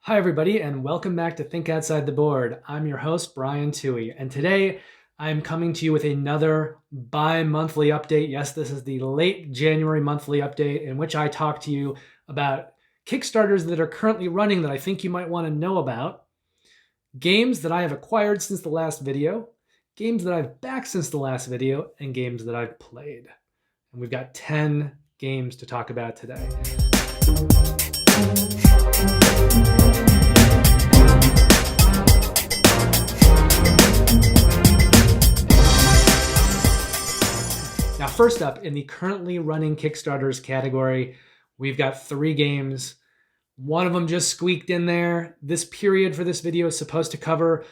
Hi, everybody, and welcome back to Think Outside the Board. I'm your host, Brian Toohey, and today I'm coming to you with another bi-monthly update. Yes, this is the late January monthly update in which I talk to you about Kickstarters that are currently running that I think you might want to know about, games that I have acquired since the last video, games that I've backed since the last video, and games that I've played. And we've got 10 games to talk about today. Now, first up, in the currently running Kickstarters category, we've got 3 games. One of them just squeaked in there. This period for this video is supposed to cover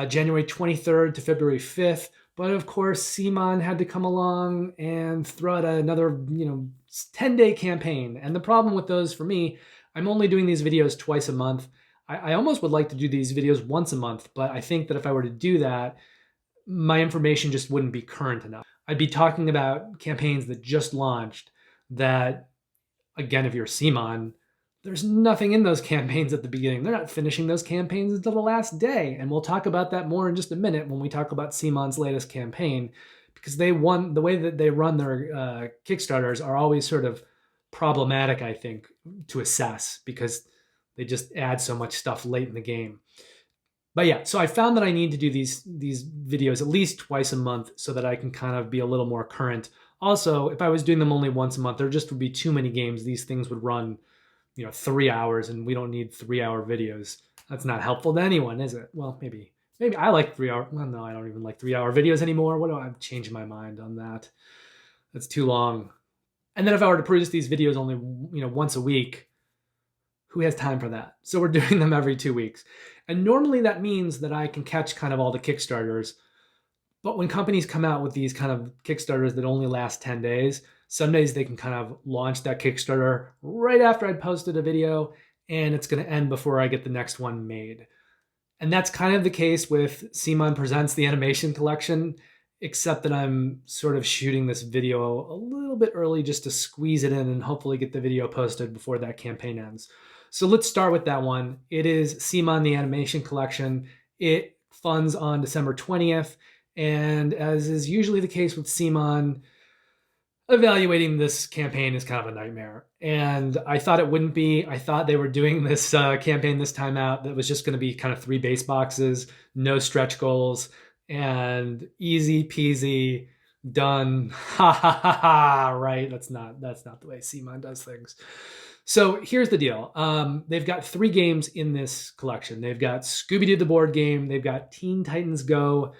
January 23rd to February 5th. But of course, CMON had to come along and throw out another 10-day campaign. And the problem with those for me, I'm only doing these videos twice a month. I almost would like to do these videos once a month, but I think that if I were to do that, my information just wouldn't be current enough. I'd be talking about campaigns that just launched that, again, if you're CMON, there's nothing in those campaigns at the beginning. They're not finishing those campaigns until the last day. And we'll talk about that more in just a minute when we talk about CMON's latest campaign, because the way that they run their Kickstarters are always sort of problematic, I think, to assess because they just add so much stuff late in the game. But yeah, so I found that I need to do these videos at least twice a month so that I can kind of be a little more current. Also, if I was doing them only once a month, there just would be too many games. These things would run 3 hours, and we don't need 3-hour videos. That's not helpful to anyone, is it? Well, maybe I like 3-hour. Well, no, I don't even like 3-hour videos anymore. I've changed my mind on that. That's too long. And then if I were to produce these videos only, once a week, who has time for that? So we're doing them every 2 weeks. And normally that means that I can catch kind of all the Kickstarters. But when companies come out with these kind of Kickstarters that only last 10 days, some days they can kind of launch that Kickstarter right after I'd posted a video, and it's going to end before I get the next one made. And that's kind of the case with CMON Presents the Animation Collection, except that I'm sort of shooting this video a little bit early just to squeeze it in and hopefully get the video posted before that campaign ends. So let's start with that one. It is CMON the Animation Collection. It funds on December 20th. And as is usually the case with CMON, evaluating this campaign is kind of a nightmare. And I thought it wouldn't be. I thought they were doing this campaign this time out that was just going to be kind of 3 base boxes, no stretch goals, and easy peasy, done. Ha ha ha ha. Right? That's not the way CMON does things. So here's the deal. They've got 3 games in this collection. They've got Scooby-Doo the board game. They've got Teen Titans Go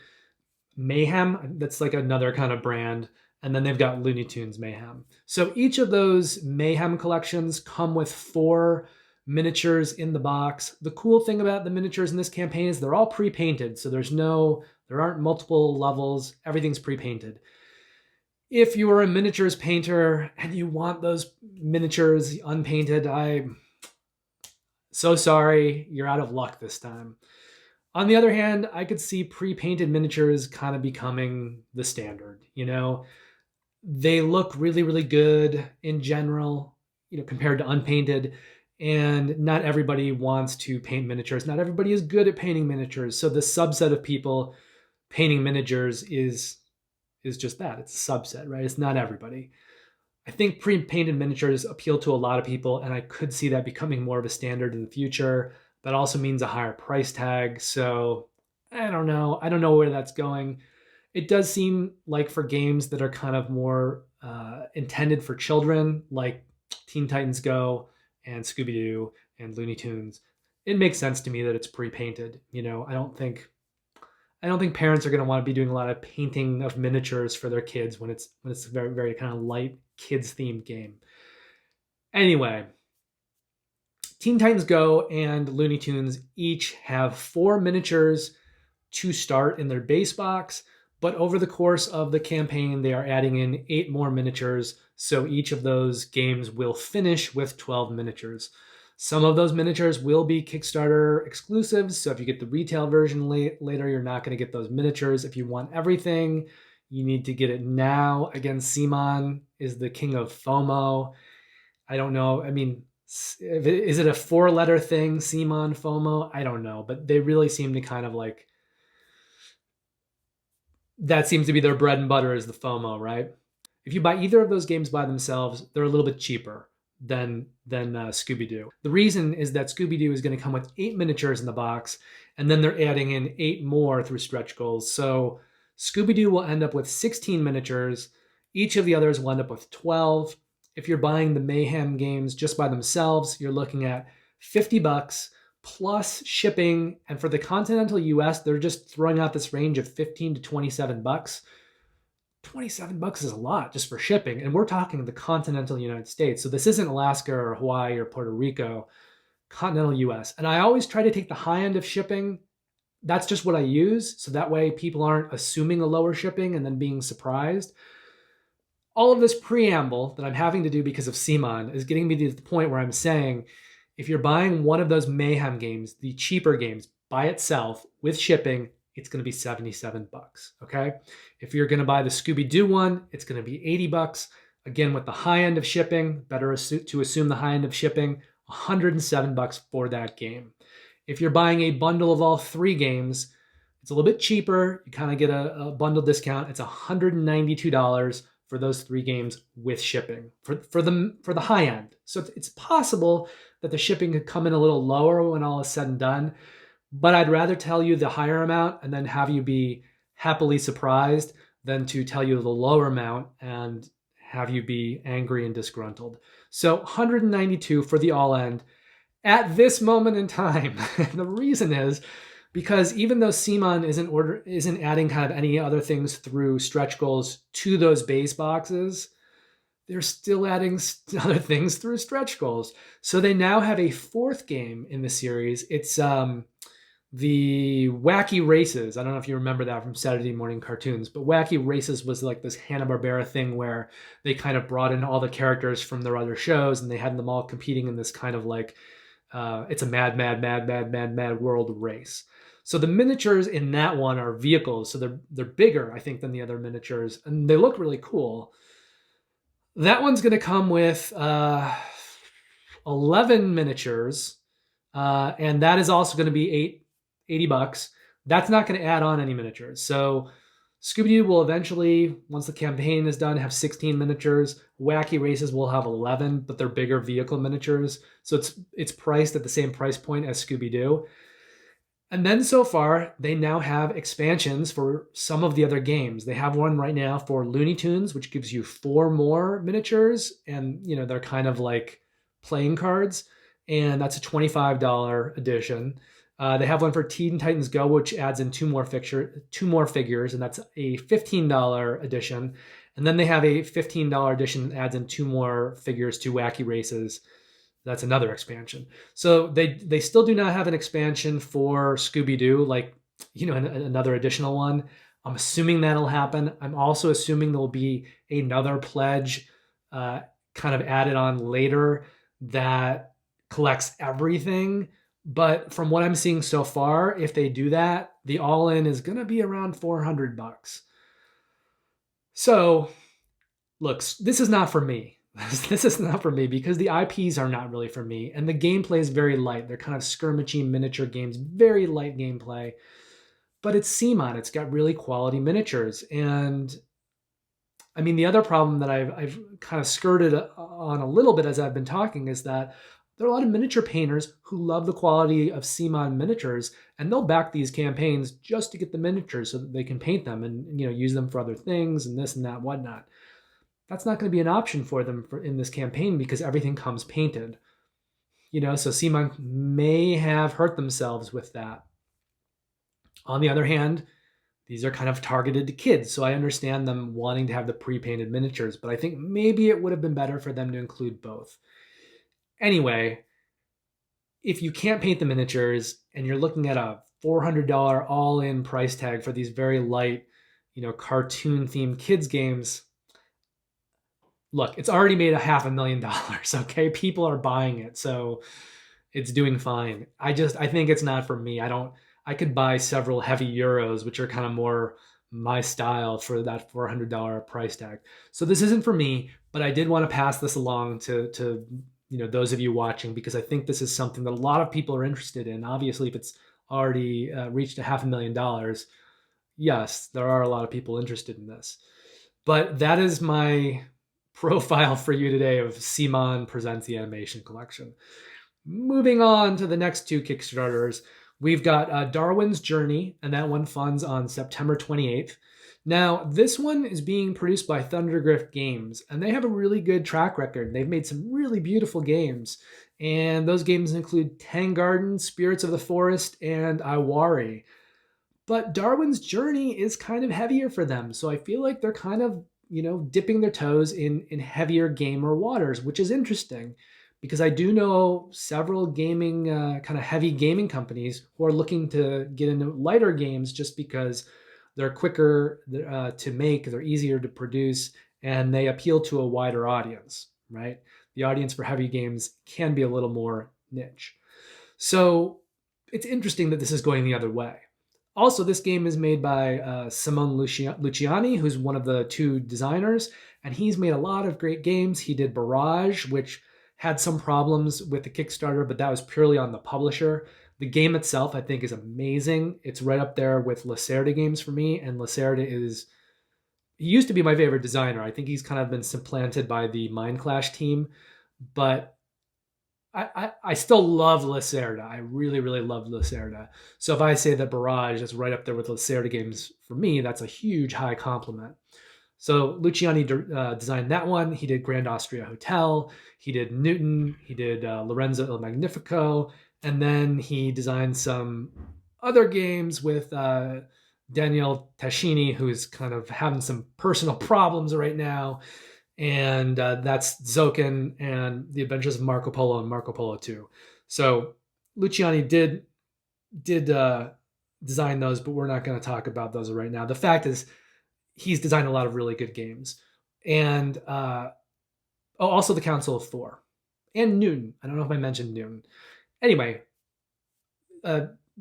Mayhem. That's like another kind of brand. And then they've got Looney Tunes Mayhem. So each of those Mayhem collections come with 4 miniatures in the box. The cool thing about the miniatures in this campaign is they're all pre-painted. So there aren't multiple levels. Everything's pre-painted. If you are a miniatures painter and you want those miniatures unpainted, I'm so sorry, you're out of luck this time. On the other hand, I could see pre-painted miniatures kind of becoming the standard. They look really, really good in general, compared to unpainted. And not everybody wants to paint miniatures. Not everybody is good at painting miniatures. So the subset of people painting miniatures is just that. It's a subset, right? It's not everybody. I think pre-painted miniatures appeal to a lot of people, and I could see that becoming more of a standard in the future. That also means a higher price tag. So I don't know. I don't know where that's going. It does seem like for games that are kind of more intended for children, like Teen Titans Go and Scooby-Doo and Looney Tunes, it makes sense to me that it's pre-painted. I don't think parents are going to want to be doing a lot of painting of miniatures for their kids when it's a very, very kind of light kids-themed game. Anyway, Teen Titans Go and Looney Tunes each have 4 miniatures to start in their base box, but over the course of the campaign, they are adding in 8 more miniatures, so each of those games will finish with 12 miniatures. Some of those miniatures will be Kickstarter exclusives, so if you get the retail version later, you're not going to get those miniatures. If you want everything, you need to get it now. Again, CMON is the king of FOMO. I don't know. I mean, Is it a 4-letter thing, CMON, FOMO? I don't know, but they really seem to kind of like, that seems to be their bread and butter is the FOMO, right? If you buy either of those games by themselves, they're a little bit cheaper than Scooby-Doo. The reason is that Scooby-Doo is going to come with 8 miniatures in the box, and then they're adding in 8 more through stretch goals. So Scooby-Doo will end up with 16 miniatures. Each of the others will end up with 12. If you're buying the Mayhem games just by themselves, you're looking at $50 plus shipping. And for the continental US, they're just throwing out this range of 15 to 27 bucks. 27 bucks is a lot just for shipping. And we're talking the continental United States. So this isn't Alaska or Hawaii or Puerto Rico, continental US. And I always try to take the high end of shipping. That's just what I use. So that way people aren't assuming a lower shipping and then being surprised. All of this preamble that I'm having to do because of CMON is getting me to the point where I'm saying, if you're buying one of those Mayhem games, the cheaper games by itself with shipping, it's going to be 77 bucks. Okay. If you're going to buy the Scooby-Doo one, it's going to be 80 bucks. Again, with the high end of shipping, better to assume the high end of shipping, 107 bucks for that game. If you're buying a bundle of all 3 games, it's a little bit cheaper. You kind of get a bundle discount. It's $192 for those 3 games with shipping for the high end. So it's possible that the shipping could come in a little lower when all is said and done, but I'd rather tell you the higher amount and then have you be happily surprised than to tell you the lower amount and have you be angry and disgruntled. So 192 for the all end at this moment in time. The reason is because even though CMON isn't adding kind of any other things through stretch goals to those base boxes, they're still adding other things through stretch goals. So they now have a 4th game in the series. It's the Wacky Races. I don't know if you remember that from Saturday morning cartoons, but Wacky Races was like this Hanna-Barbera thing where they kind of brought in all the characters from their other shows and they had them all competing in this kind of like, it's a mad world race. So the miniatures in that one are vehicles. So they're bigger, I think, than the other miniatures, and they look really cool. That one's going to come with 11 miniatures, and that is also going to be 80 bucks. That's not going to add on any miniatures. So Scooby-Doo will eventually, once the campaign is done, have 16 miniatures. Wacky Races will have 11, but they're bigger vehicle miniatures. So it's priced at the same price point as Scooby-Doo. And then so far, they now have expansions for some of the other games. They have one right now for Looney Tunes, which gives you 4 more miniatures. And, they're kind of like playing cards. And that's a $25 edition. They have one for Teen Titans Go, which adds in 2 more figures, and that's a $15 edition. And then they have a $15 edition that adds in 2 more figures to Wacky Races. That's another expansion. So they still do not have an expansion for Scooby-Doo, like, another additional one. I'm assuming that'll happen. I'm also assuming there'll be another pledge kind of added on later that collects everything. But from what I'm seeing so far, if they do that, the all-in is going to be around 400 bucks. So, look, this is not for me. This is not for me because the IPs are not really for me. And the gameplay is very light. They're kind of skirmishy miniature games, very light gameplay. But it's CMON. It's got really quality miniatures. And I mean, the other problem that I've kind of skirted on a little bit as I've been talking is that there are a lot of miniature painters who love the quality of CMON miniatures, and they'll back these campaigns just to get the miniatures so that they can paint them and use them for other things and this and that, whatnot. That's not going to be an option for them in this campaign because everything comes painted. So CMON may have hurt themselves with that. On the other hand, these are kind of targeted to kids, so I understand them wanting to have the pre-painted miniatures, but I think maybe it would have been better for them to include both. Anyway, if you can't paint the miniatures and you're looking at a $400 all-in price tag for these very light, cartoon-themed kids games, look, it's already made $500,000, okay? People are buying it, so it's doing fine. I think it's not for me. I could buy several heavy Euros, which are kind of more my style for that $400 price tag. So this isn't for me, but I did want to pass this along to those of you watching, because I think this is something that a lot of people are interested in. Obviously, if it's already reached $500,000, yes, there are a lot of people interested in this. But that is my profile for you today of CMON Presents the Animation Collection. Moving on to the next two Kickstarters, we've got Darwin's Journey, and that one funds on September 28th. Now, this one is being produced by Thundergrift Games, and they have a really good track record. They've made some really beautiful games, and those games include Tang Garden, Spirits of the Forest, and Iwari. But Darwin's Journey is kind of heavier for them, so I feel like they're kind of, dipping their toes in heavier gamer waters, which is interesting because I do know several gaming, kind of heavy gaming companies who are looking to get into lighter games just because they're quicker to make, they're easier to produce, and they appeal to a wider audience, right? The audience for heavy games can be a little more niche. So it's interesting that this is going the other way. Also, this game is made by CMON Luciani, who's one of the two designers, and he's made a lot of great games. He did Barrage, which had some problems with the Kickstarter, but that was purely on the publisher. The game itself, I think, is amazing. It's right up there with Lacerda games for me, and Lacerda he used to be my favorite designer. I think he's kind of been supplanted by the Mindclash team, but I still love Lacerda. I really, really love Lacerda. So if I say that Barrage is right up there with Lacerda games, for me, that's a huge high compliment. So Luciani designed that one. He did Grand Austria Hotel. He did Newton. He did Lorenzo Il Magnifico. And then he designed some other games with Daniel Tascini, who's kind of having some personal problems right now. And that's Zokin and The Adventures of Marco Polo and Marco Polo 2. So Luciani did design those, but we're not going to talk about those right now. The fact is, he's designed a lot of really good games. And also the Council of Thor and Newton. I don't know if I mentioned Newton. Anyway,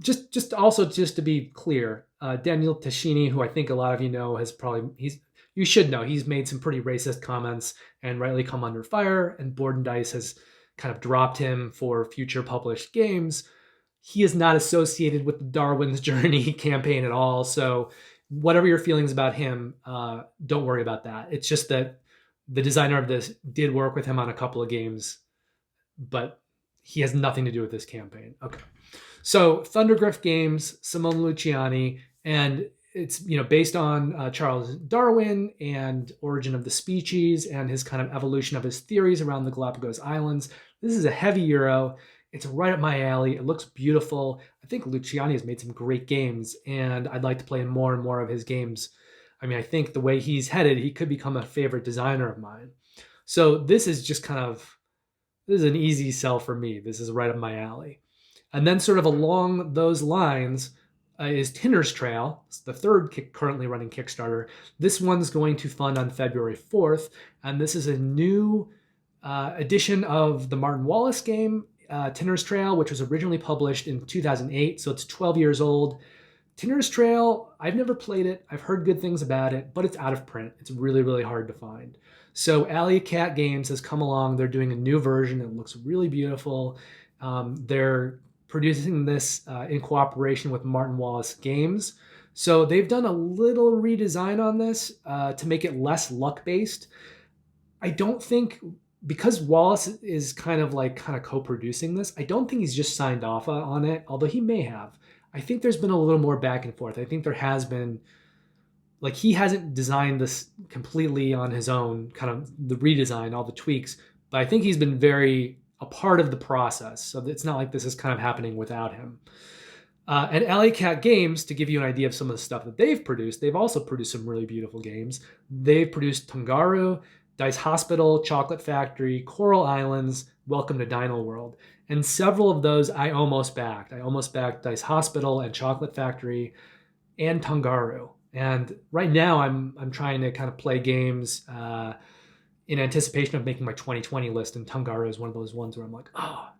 just to be clear, Daniel Tascini, who I think a lot of you know, you should know, he's made some pretty racist comments and rightly come under fire, and Board and Dice has kind of dropped him for future published games. He is not associated with the Darwin's Journey campaign at all, so whatever your feelings about him, don't worry about that. It's just that the designer of this did work with him on a couple of games, but he has nothing to do with this campaign. Okay. So Thundergrift Games, CMON Luciani, and it's based on Charles Darwin and Origin of the Species and his kind of evolution of his theories around the Galapagos Islands. This is a heavy Euro. It's right up my alley. It looks beautiful. I think Luciani has made some great games, and I'd like to play more and more of his games. I mean, I think the way he's headed, he could become a favorite designer of mine. So this is an easy sell for me. This is right up my alley. And then sort of along those lines is Tinner's Trail. It's the third currently running Kickstarter. This one's going to fund on February 4th, and this is a new edition of the Martin Wallace game, Tinner's Trail, which was originally published in 2008, so it's 12 years old. Tinner's Trail, I've never played it. I've heard good things about it, but it's out of print. It's really, really hard to find. So Alley Cat Games has come along. They're doing a new version. It looks really beautiful. They're producing this in cooperation with Martin Wallace Games. So they've done a little redesign on this to make it less luck-based. I don't think, because Wallace is kind of co-producing this, I don't think he's just signed off on it, although he may have. I think there's been a little more back and forth. I think there has been, he hasn't designed this completely on his own, kind of the redesign, all the tweaks, but I think he's been very a part of the process. So it's not like this is kind of happening without him. And Alley Cat Games, to give you an idea of some of the stuff that they've produced, they've also produced some really beautiful games. They've produced Tungaru, Dice Hospital, Chocolate Factory, Coral Islands, Welcome to Dino World. And several of those I almost backed. I almost backed Dice Hospital and Chocolate Factory and Tungaru. And right now I'm trying to kind of play games in anticipation of making my 2020 list, and Tungaru is one of those ones where I'm like,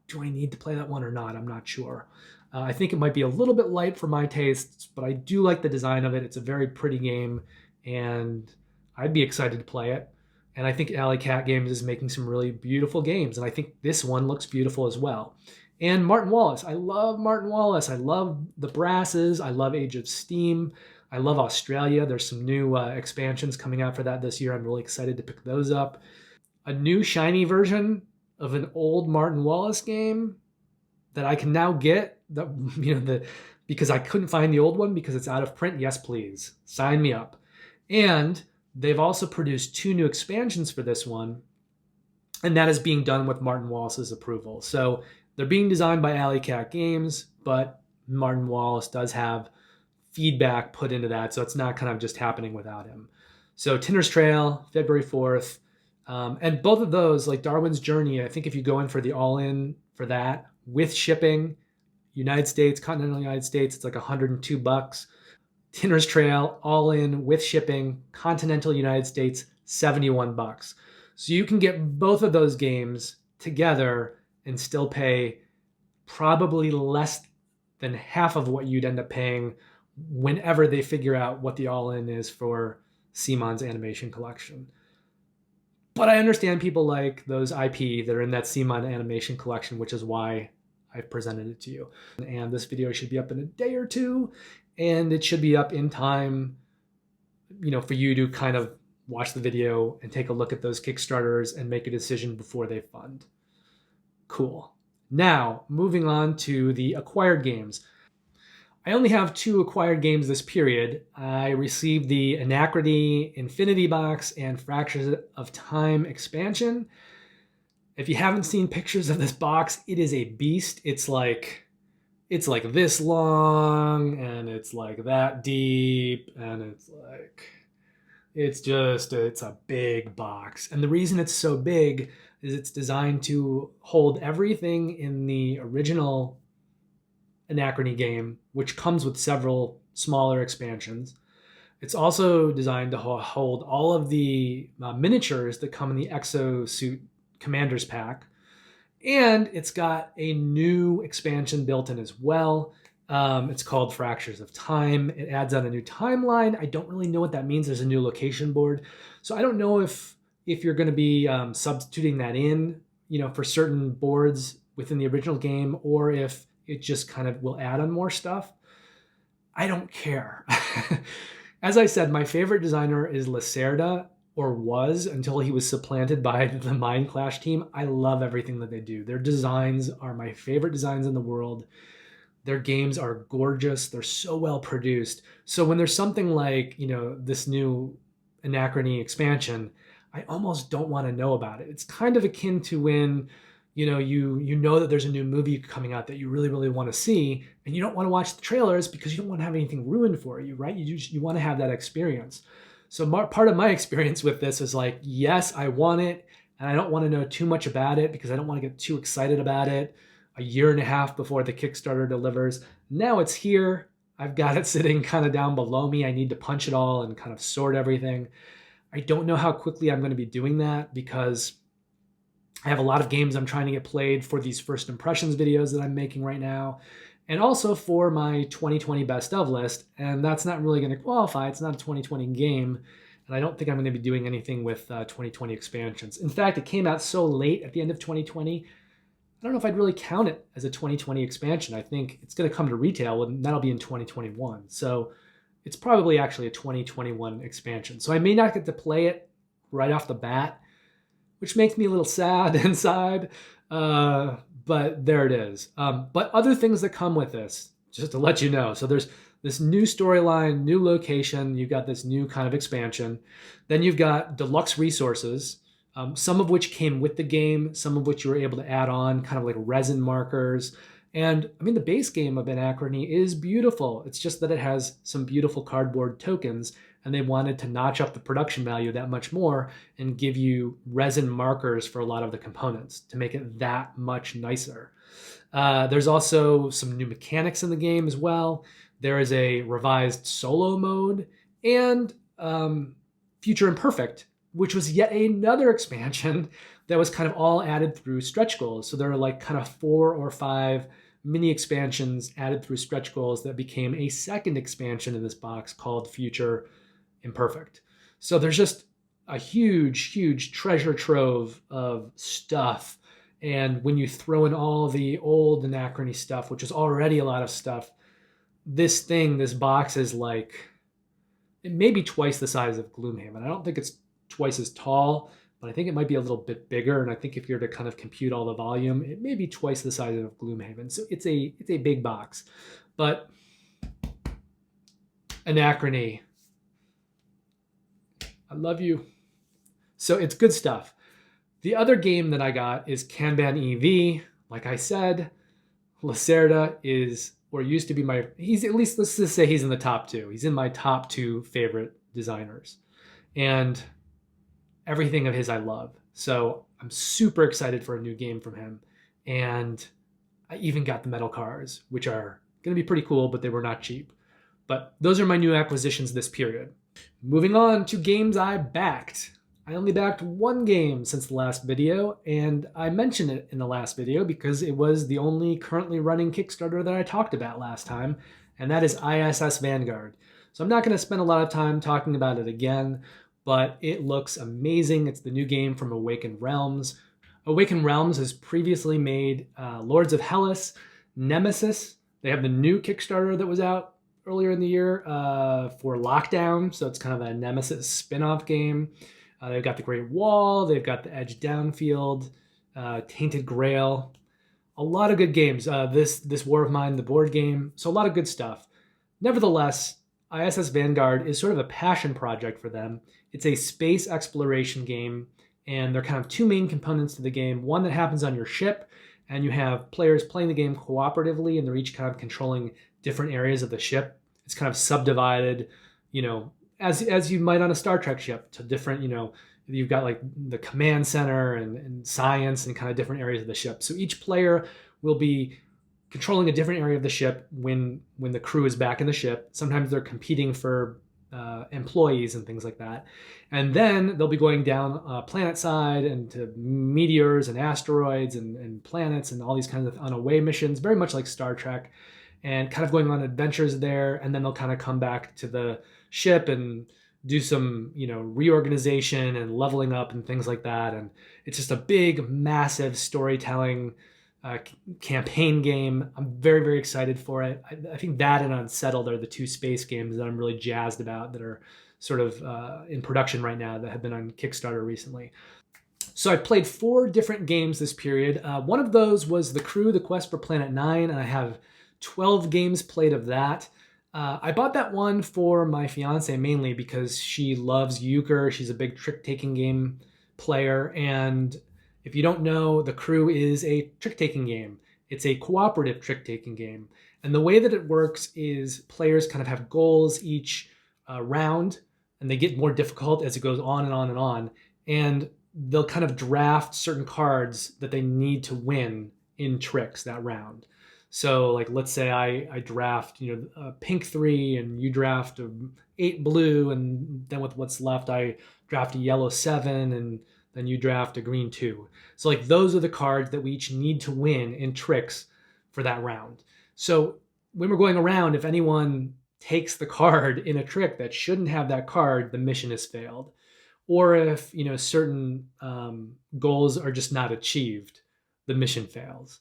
do I need to play that one or not? I'm not sure. I think it might be a little bit light for my tastes, but I do like the design of it. It's a very pretty game, and I'd be excited to play it. And I think Alley Cat Games is making some really beautiful games. And I think this one looks beautiful as well. And Martin Wallace. I love Martin Wallace. I love the Brasses. I love Age of Steam. I love Australia. There's some new expansions coming out for that this year. I'm really excited to pick those up. A new shiny version of an old Martin Wallace game that I can now get, that, because I couldn't find the old one because it's out of print. Yes, please. Sign me up. And they've also produced 2 new expansions for this one, and that is being done with Martin Wallace's approval. So they're being designed by Alley Cat Games, but Martin Wallace does have feedback put into that, so it's not kind of just happening without him. So Tinner's Trail, February 4th, and both of those, like Darwin's Journey, I think if you go in for the all-in for that, with shipping, United States, continental United States, it's like $102. Tinner's Trail, all in with shipping, continental United States, $71. So you can get both of those games together and still pay probably less than half of what you'd end up paying whenever they figure out what the all-in is for CMON's animation collection. But I understand people like those IP that are in that CMON animation collection, which is why I've presented it to you. And this video should be up in a day or two, and it should be up in time, for you to kind of watch the video and take a look at those Kickstarters and make a decision before they fund. Cool. Now, moving on to the acquired games. I only have 2 acquired games this period. I received the Anachrony Infinity Box and Fractures of Time expansion. If you haven't seen pictures of this box, it is a beast. It's like this long, and it's like that deep, and it's a big box. And the reason it's so big is it's designed to hold everything in the original Anachrony game, which comes with several smaller expansions. It's also designed to hold all of the miniatures that come in the Exosuit Commander's Pack. And it's got a new expansion built in as well. It's called Fractures of Time. It adds on a new timeline. I don't really know what that means. There's a new location board. So I don't know if you're going to be substituting that in, for certain boards within the original game, or if it just kind of will add on more stuff. I don't care. As I said, my favorite designer is Lacerda, or was, until he was supplanted by the Mind Clash team. I love everything that they do. Their designs are my favorite designs in the world. Their games are gorgeous. They're so well produced. So when there's something like, this new Anachrony expansion, I almost don't want to know about it. It's kind of akin to when, you know that there's a new movie coming out that you really, really want to see, and you don't want to watch the trailers because you don't want to have anything ruined for you, right? You want to have that experience. So part of my experience with this is like, yes, I want it, and I don't want to know too much about it because I don't want to get too excited about it a year and a half before the Kickstarter delivers. Now it's here. I've got it sitting kind of down below me. I need to punch it all and kind of sort everything. I don't know how quickly I'm going to be doing that because I have a lot of games I'm trying to get played for these first impressions videos that I'm making right now, and also for my 2020 best of list. And that's not really going to qualify. It's not a 2020 game. And I don't think I'm going to be doing anything with 2020 expansions. In fact, it came out so late at the end of 2020. I don't know if I'd really count it as a 2020 expansion. I think it's going to come to retail, and that'll be in 2021. So it's probably actually a 2021 expansion. So I may not get to play it right off the bat, which makes me a little sad inside. But there it is. But other things that come with this, just to let you know. So there's this new storyline, new location. You've got this new kind of expansion. Then you've got deluxe resources, some of which came with the game, some of which you were able to add on, kind of like resin markers. And I mean, the base game of Anachrony is beautiful. It's just that it has some beautiful cardboard tokens, and they wanted to notch up the production value that much more and give you resin markers for a lot of the components to make it that much nicer. There's also some new mechanics in the game as well. There is a revised solo mode and Future Imperfect, which was yet another expansion that was kind of all added through stretch goals. So there are like kind of 4 or 5 mini expansions added through stretch goals that became a second expansion in this box called Future Imperfect. So there's just a huge treasure trove of stuff. And when you throw in all the old Anachrony stuff, which is already a lot of stuff, this box is like, it may be twice the size of Gloomhaven. I don't think it's twice as tall, but I think it might be a little bit bigger. And I think if you're to kind of compute all the volume, it may be twice the size of Gloomhaven. So it's a big box. But Anachrony, I love you. So it's good stuff. The other game that I got is Kanban EV. Like I said, Lacerda is, or used to be he's at least, let's just say he's in the top 2. He's in my top 2 favorite designers. And everything of his I love. So I'm super excited for a new game from him. And I even got the metal cars, which are going to be pretty cool, but they were not cheap. But those are my new acquisitions this period. Moving on to games I backed. I only backed one game since the last video, and I mentioned it in the last video because it was the only currently running Kickstarter that I talked about last time, and that is ISS Vanguard. So I'm not going to spend a lot of time talking about it again, but it looks amazing. It's the new game from Awakened Realms. Awakened Realms has previously made Lords of Hellas, Nemesis. They have the new Kickstarter that was out earlier in the year for Lockdown, so it's kind of a Nemesis spin-off game. They've got the Great Wall, they've got the Edge Downfield, Tainted Grail. A lot of good games. This War of Mine, the board game. So a lot of good stuff. Nevertheless, ISS Vanguard is sort of a passion project for them. It's a space exploration game, and there are kind of 2 main components to the game. One that happens on your ship, and you have players playing the game cooperatively, and they're each kind of controlling different areas of the ship. It's kind of subdivided, as you might on a Star Trek ship, to different, you've got like the command center and science and kind of different areas of the ship. So each player will be controlling a different area of the ship when the crew is back in the ship. Sometimes they're competing for employees and things like that. And then they'll be going down planet side and to meteors and asteroids and planets and all these kinds of unaway missions, very much like Star Trek, and kind of going on adventures there. And then they'll kind of come back to the ship and do some, reorganization and leveling up and things like that. And it's just a big, massive storytelling campaign game. I'm very, very excited for it. I think that and Unsettled are the 2 space games that I'm really jazzed about that are sort of in production right now that have been on Kickstarter recently. So I played 4 different games this period. One of those was The Crew, The Quest for Planet 9, and I have 12 games played of that. I bought that one for my fiance mainly because she loves euchre. She's a big trick-taking game player, and if you don't know, The Crew is a trick-taking game. It's a cooperative trick-taking game. And the way that it works is players kind of have goals each round, and they get more difficult as it goes on and on and on. And they'll kind of draft certain cards that they need to win in tricks that round. So like, let's say I draft, a pink 3 and you draft 8 blue. And then with what's left, I draft a yellow 7 and then you draft a green 2. So like, those are the cards that we each need to win in tricks for that round. So when we're going around, if anyone takes the card in a trick that shouldn't have that card, the mission has failed. Or if, certain goals are just not achieved, the mission fails.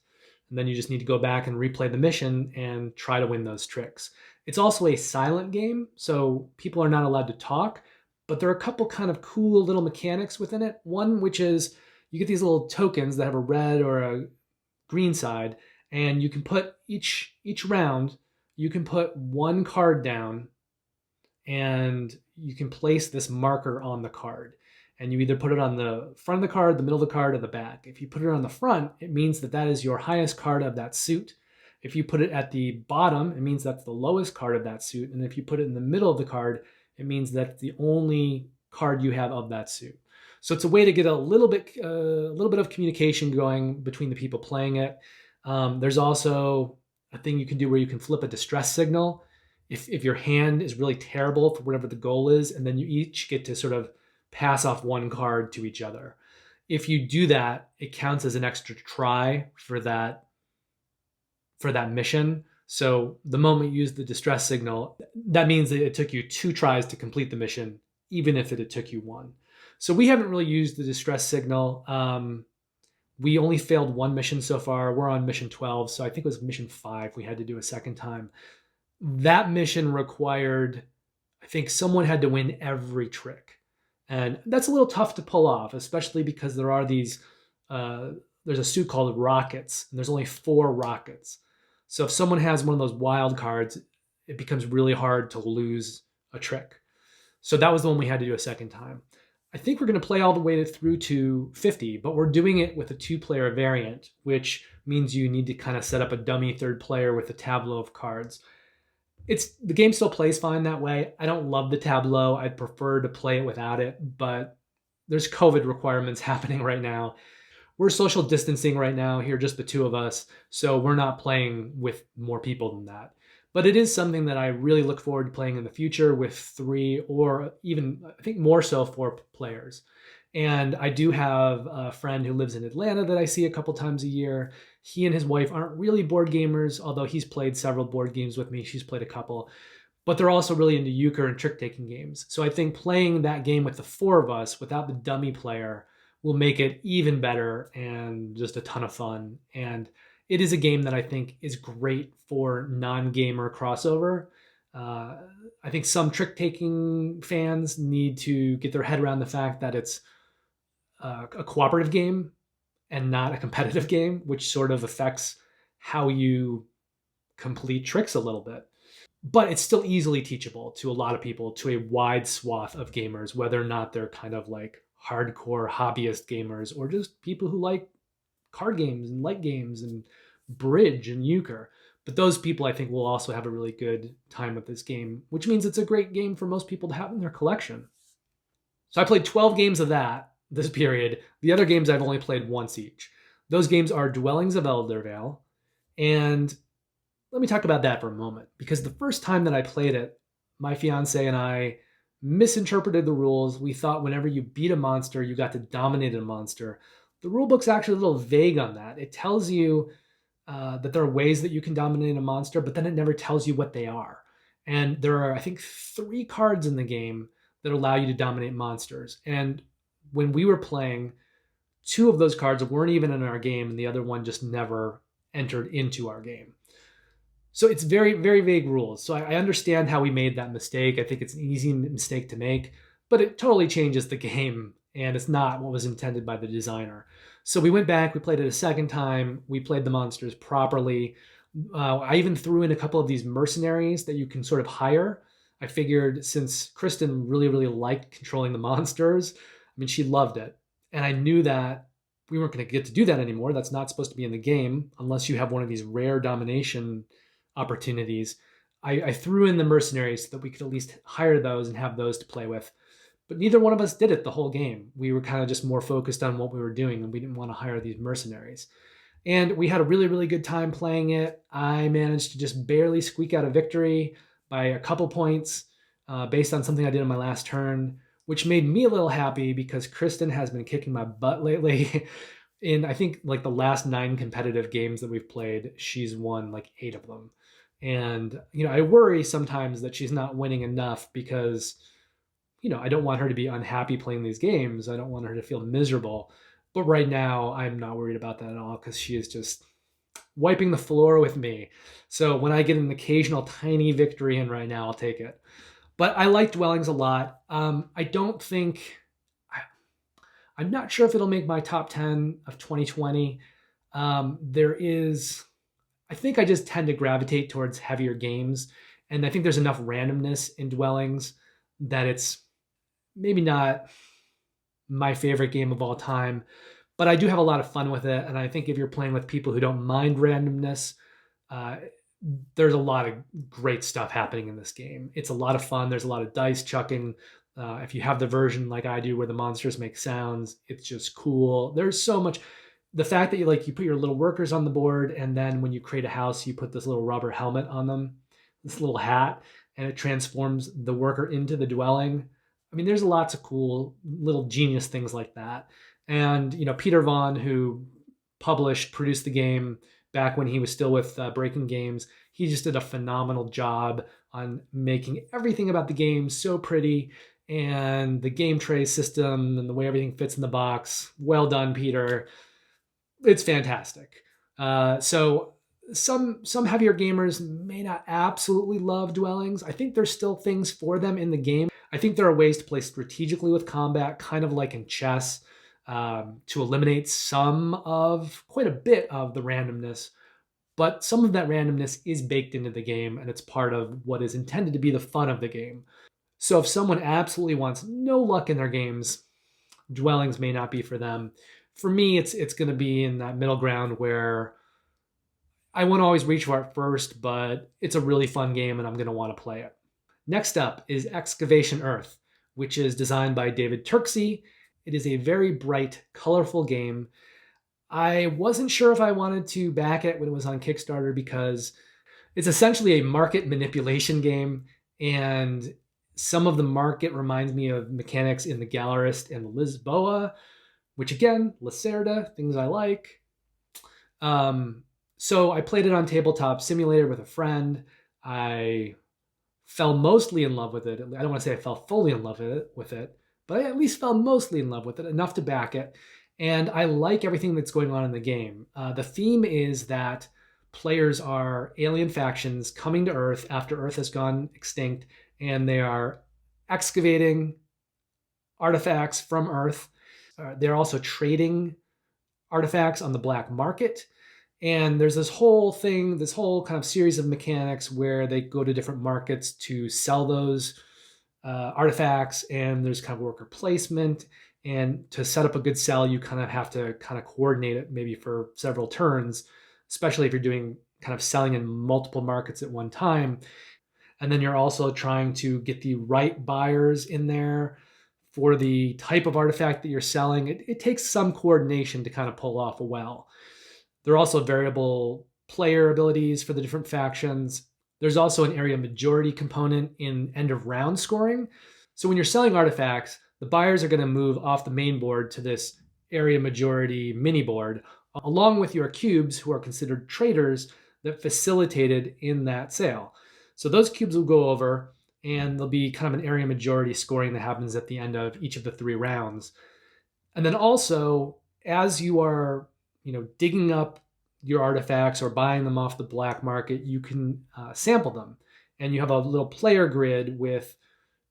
And then you just need to go back and replay the mission and try to win those tricks. It's also a silent game, so people are not allowed to talk, but there are a couple kind of cool little mechanics within it. One, which is you get these little tokens that have a red or a green side, and you can put each round, you can put 1 card down, and you can place this marker on the card. And you either put it on the front of the card, the middle of the card, or the back. If you put it on the front, it means that is your highest card of that suit. If you put it at the bottom, it means that's the lowest card of that suit. And if you put it in the middle of the card, it means that's the only card you have of that suit. So it's a way to get a little bit of communication going between the people playing it. There's also a thing you can do where you can flip a distress signal if your hand is really terrible for whatever the goal is, and then you each get to sort of pass off 1 card to each other. If you do that, it counts as an extra try for that mission. So the moment you use the distress signal, that means that it took you 2 tries to complete the mission, even if it took you 1. So we haven't really used the distress signal. We only failed one mission so far. We're on mission 12, so I think it was mission 5 we had to do a second time. That mission required, I think someone had to win every trick. And that's a little tough to pull off, especially because there are these, there's a suit called rockets, and there's only 4 rockets. So if someone has one of those wild cards, it becomes really hard to lose a trick. So that was the one we had to do a second time. I think we're going to play all the way through to 50, but we're doing it with a 2-player variant, which means you need to kind of set up a dummy third player with a tableau of cards. The game still plays fine that way. I don't love the tableau. I'd prefer to play it without it, but there's COVID requirements happening right now. We're social distancing right now here, just the 2 of us, so we're not playing with more people than that. But it is something that I really look forward to playing in the future with 3 or even, I think more so, 4 players. And I do have a friend who lives in Atlanta that I see a couple times a year. He and his wife aren't really board gamers, although he's played several board games with me. She's played a couple. But they're also really into euchre and trick-taking games. So I think playing that game with the 4 of us without the dummy player will make it even better and just a ton of fun. And it is a game that I think is great for non-gamer crossover. I think some trick-taking fans need to get their head around the fact that it's a cooperative game and not a competitive game, which sort of affects how you complete tricks a little bit. But it's still easily teachable to a lot of people, to a wide swath of gamers, whether or not they're kind of like hardcore hobbyist gamers or just people who like card games and light games and bridge and euchre. But those people, I think, will also have a really good time with this game, which means it's a great game for most people to have in their collection. So I played 12 games of that this period. The other games I've only played once each. Those games are Dwellings of Eldervale. And let me talk about that for a moment, because the first time that I played it, my fiance and I misinterpreted the rules. We thought whenever you beat a monster, you got to dominate a monster. The rulebook's actually a little vague on that. It tells you that there are ways that you can dominate a monster, but then it never tells you what they are. And there are, I think, 3 cards in the game that allow you to dominate monsters. And when we were playing, 2 of those cards weren't even in our game, and the other one just never entered into our game. So it's very, very vague rules. So I understand how we made that mistake. I think it's an easy mistake to make, but it totally changes the game, and it's not what was intended by the designer. So we went back, we played it a second time, we played the monsters properly. I even threw in a couple of these mercenaries that you can sort of hire. I figured since Kristen really, really liked controlling the monsters, I mean, she loved it. And I knew that we weren't going to get to do that anymore. That's not supposed to be in the game unless you have one of these rare domination opportunities. I threw in the mercenaries so that we could at least hire those and have those to play with. But neither one of us did it the whole game. We were kind of just more focused on what we were doing, and we didn't want to hire these mercenaries. And we had a really, really good time playing it. I managed to just barely squeak out a victory by a couple points based on something I did on my last turn, which made me a little happy because Kristen has been kicking my butt lately. In, I think, like the last 9 competitive games that we've played, she's won like 8 of them. And, I worry sometimes that she's not winning enough because, I don't want her to be unhappy playing these games. I don't want her to feel miserable. But right now, I'm not worried about that at all because she is just wiping the floor with me. So when I get an occasional tiny victory in right now, I'll take it. But I like Dwellings a lot. I'm not sure if it'll make my top 10 of 2020. I think I just tend to gravitate towards heavier games. And I think there's enough randomness in Dwellings that it's maybe not my favorite game of all time, but I do have a lot of fun with it. And I think if you're playing with people who don't mind randomness, there's a lot of great stuff happening in this game. It's a lot of fun. There's a lot of dice chucking. If you have the version like I do where the monsters make sounds, it's just cool. There's so much. The fact that you put your little workers on the board, and then when you create a house, you put this little rubber helmet on them, this little hat, and it transforms the worker into the dwelling. I mean, there's lots of cool little genius things like that. And, Peter Vaughn, who produced the game back when he was still with Breaking Games, he just did a phenomenal job on making everything about the game so pretty. and the game tray system and the way everything fits in the box. Well done, Peter. It's fantastic. So some heavier gamers may not absolutely love dwellings. I think there's still things for them in the game. I think there are ways to play strategically with combat, kind of like in chess, to eliminate quite a bit of the randomness. But some of that randomness is baked into the game, and it's part of what is intended to be the fun of the game. So if someone absolutely wants no luck in their games, dwellings may not be for them. For me, it's going to be in that middle ground where I won't always reach for it first, but it's a really fun game and I'm going to want to play it. Next up is Excavation Earth, which is designed by David Turksey. It is a very bright, colorful game. I wasn't sure if I wanted to back it when it was on Kickstarter because it's essentially a market manipulation game, and some of the market reminds me of mechanics in the Gallerist and the Lisboa, which again, Lacerda, things I like. So I played it on Tabletop Simulator with a friend. I fell mostly in love with it. I don't want to say I fell fully in love with it, but I at least fell mostly in love with it, enough to back it. And I like everything that's going on in the game. The theme is that players are alien factions coming to Earth after Earth has gone extinct, and they are excavating artifacts from Earth. They're also trading artifacts on the black market. And there's this whole kind of series of mechanics where they go to different markets to sell those artifacts, and there's kind of worker placement. And to set up a good sell, you kind of have to kind of coordinate it maybe for several turns, especially if you're doing kind of selling in multiple markets at one time. And then you're also trying to get the right buyers in there for the type of artifact that you're selling. It takes some coordination to kind of pull off well. There are also variable player abilities for the different factions. There's also an area majority component in end of round scoring. So when you're selling artifacts, the buyers are going to move off the main board to this area majority mini board, along with your cubes, who are considered traders that facilitated in that sale. So those cubes will go over, and there'll be kind of an area majority scoring that happens at the end of each of the 3 rounds. And then also, as you are, digging up your artifacts or buying them off the black market, you can sample them, and you have a little player grid with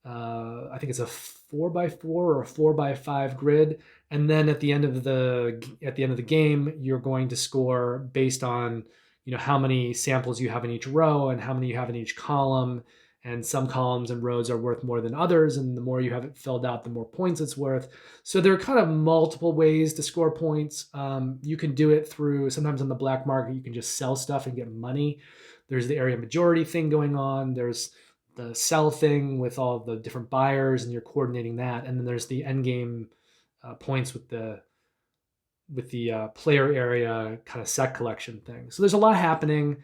I think it's a 4x4 or a 4x5 grid, and then at the end of the game, you're going to score based on how many samples you have in each row and how many you have in each column. And some columns and rows are worth more than others, and the more you have it filled out, the more points it's worth. So there are kind of multiple ways to score points. You can do it through, sometimes on the black market, you can just sell stuff and get money. There's the area majority thing going on. There's the sell thing with all the different buyers, and you're coordinating that. And then there's the end game points with the player area kind of set collection thing. So there's a lot happening.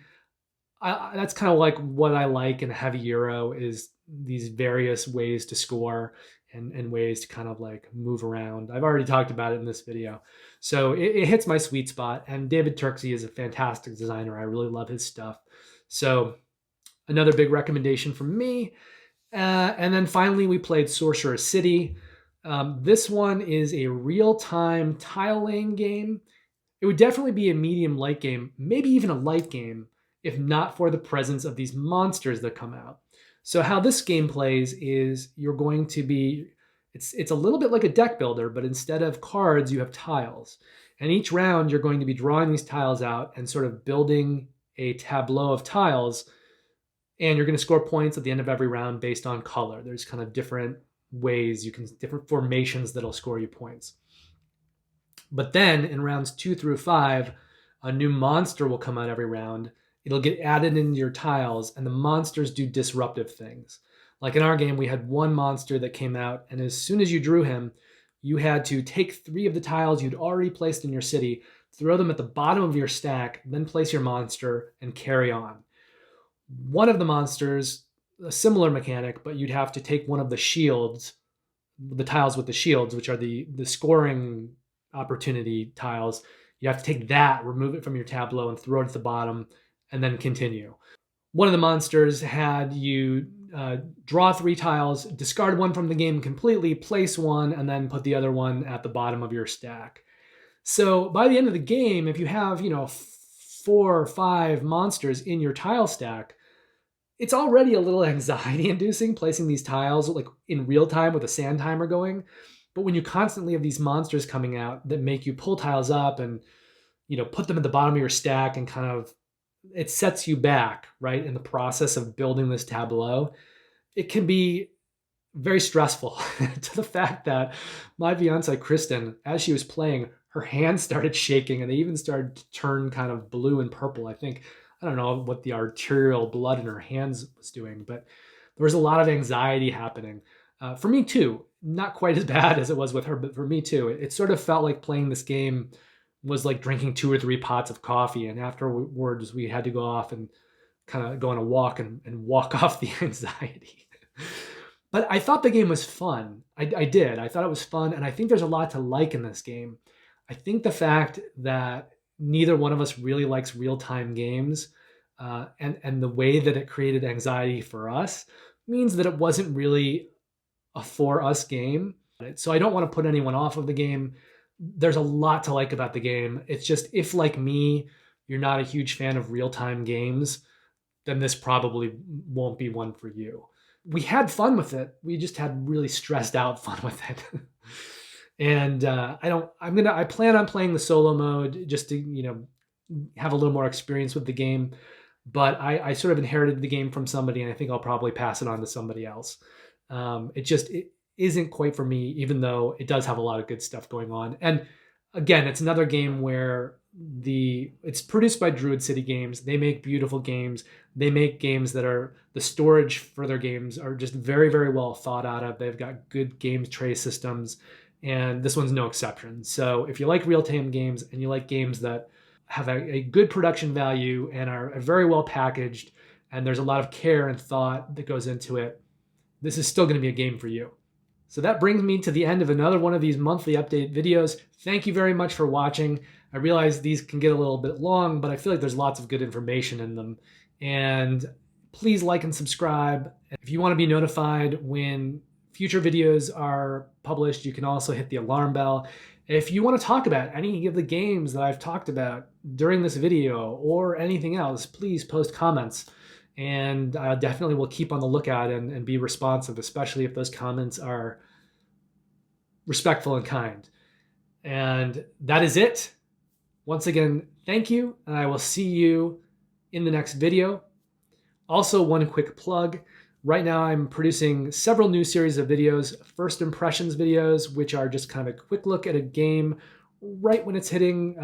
That's kind of like what I like in a heavy Euro, is these various ways to score and ways to kind of like move around. I've already talked about it in this video. So it hits my sweet spot, and David Turksey is a fantastic designer. I really love his stuff. So another big recommendation from me. And then finally, we played Sorcerer City. This one is a real-time tile laying game. It would definitely be a medium light game, maybe even a light game, if not for the presence of these monsters that come out. So how this game plays is you're going to be, it's a little bit like a deck builder, but instead of cards, you have tiles. And each round, you're going to be drawing these tiles out and sort of building a tableau of tiles. And you're going to score points at the end of every round based on color. There's kind of different ways different formations that'll score you points. But then in rounds 2 through 5, a new monster will come out every round. It'll get added into your tiles, and the monsters do disruptive things. Like in our game, we had one monster that came out, and as soon as you drew him, you had to take 3 of the tiles you'd already placed in your city, throw them at the bottom of your stack, then place your monster and carry on. One of the monsters, a similar mechanic, but you'd have to take one of the shields, the tiles with the shields, which are the scoring opportunity tiles. You have to take that, remove it from your tableau, and throw it at the bottom, and then continue. One of the monsters had you draw 3 tiles, discard one from the game completely, place one, and then put the other one at the bottom of your stack. So by the end of the game, if you have, 4 or 5 monsters in your tile stack, it's already a little anxiety inducing placing these tiles like in real time with a sand timer going. But when you constantly have these monsters coming out that make you pull tiles up and, put them at the bottom of your stack and kind of, it sets you back, right, in the process of building this tableau, it can be very stressful to the fact that my fiance, Kristen, as she was playing, her hands started shaking and they even started to turn kind of blue and purple. I don't know what the arterial blood in her hands was doing, but there was a lot of anxiety happening. For me too, not quite as bad as it was with her, but for me too, it sort of felt like playing this game was like drinking 2 or 3 pots of coffee. And afterwards we had to go off and kind of go on a walk and walk off the anxiety. But I thought the game was fun. I did. I thought it was fun. And I think there's a lot to like in this game. I think the fact that neither one of us really likes real-time games and the way that it created anxiety for us means that it wasn't really a for us game. So I don't want to put anyone off of the game. There's a lot to like about the game. It's just, if like me, you're not a huge fan of real-time games, then this probably won't be one for you. We had fun with it. We just had really stressed out fun with it. And I plan on playing the solo mode just to, have a little more experience with the game. But I sort of inherited the game from somebody, and I think I'll probably pass it on to somebody else. It isn't quite for me, even though it does have a lot of good stuff going on. And again, it's another game where it's produced by Druid City Games. They make beautiful games. They make games that are, the storage for their games are just very, very well thought out of. They've got good game tray systems, and this one's no exception. So if you like real-time games and you like games that have a good production value and are very well packaged, and there's a lot of care and thought that goes into it, this is still going to be a game for you. So that brings me to the end of another one of these monthly update videos. Thank you very much for watching. I realize these can get a little bit long, but I feel like there's lots of good information in them. And please like and subscribe. If you want to be notified when future videos are published, you can also hit the alarm bell. If you want to talk about any of the games that I've talked about during this video or anything else, please post comments. And I definitely will keep on the lookout and be responsive, especially if those comments are respectful and kind. And that is it. Once again, thank you, and I will see you in the next video. Also, one quick plug. Right now, I'm producing several new series of videos, first impressions videos, which are just kind of a quick look at a game right when it's hitting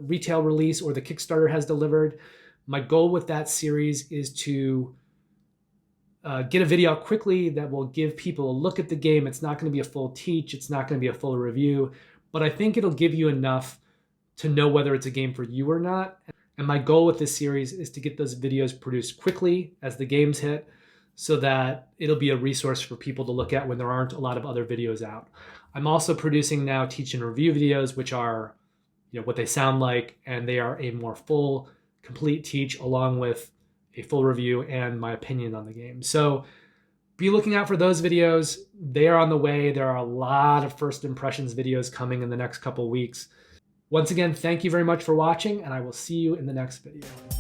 retail release or the Kickstarter has delivered. My goal with that series is to get a video out quickly that will give people a look at the game. It's not going to be a full teach. It's not going to be a full review, but I think it'll give you enough to know whether it's a game for you or not. And my goal with this series is to get those videos produced quickly as the games hit, so that it'll be a resource for people to look at when there aren't a lot of other videos out. I'm also producing now teach and review videos, which are what they sound like, and they are a more full, complete teach along with a full review and my opinion on the game. So be looking out for those videos. They are on the way. There are a lot of first impressions videos coming in the next couple of weeks. Once again, thank you very much for watching, and I will see you in the next video.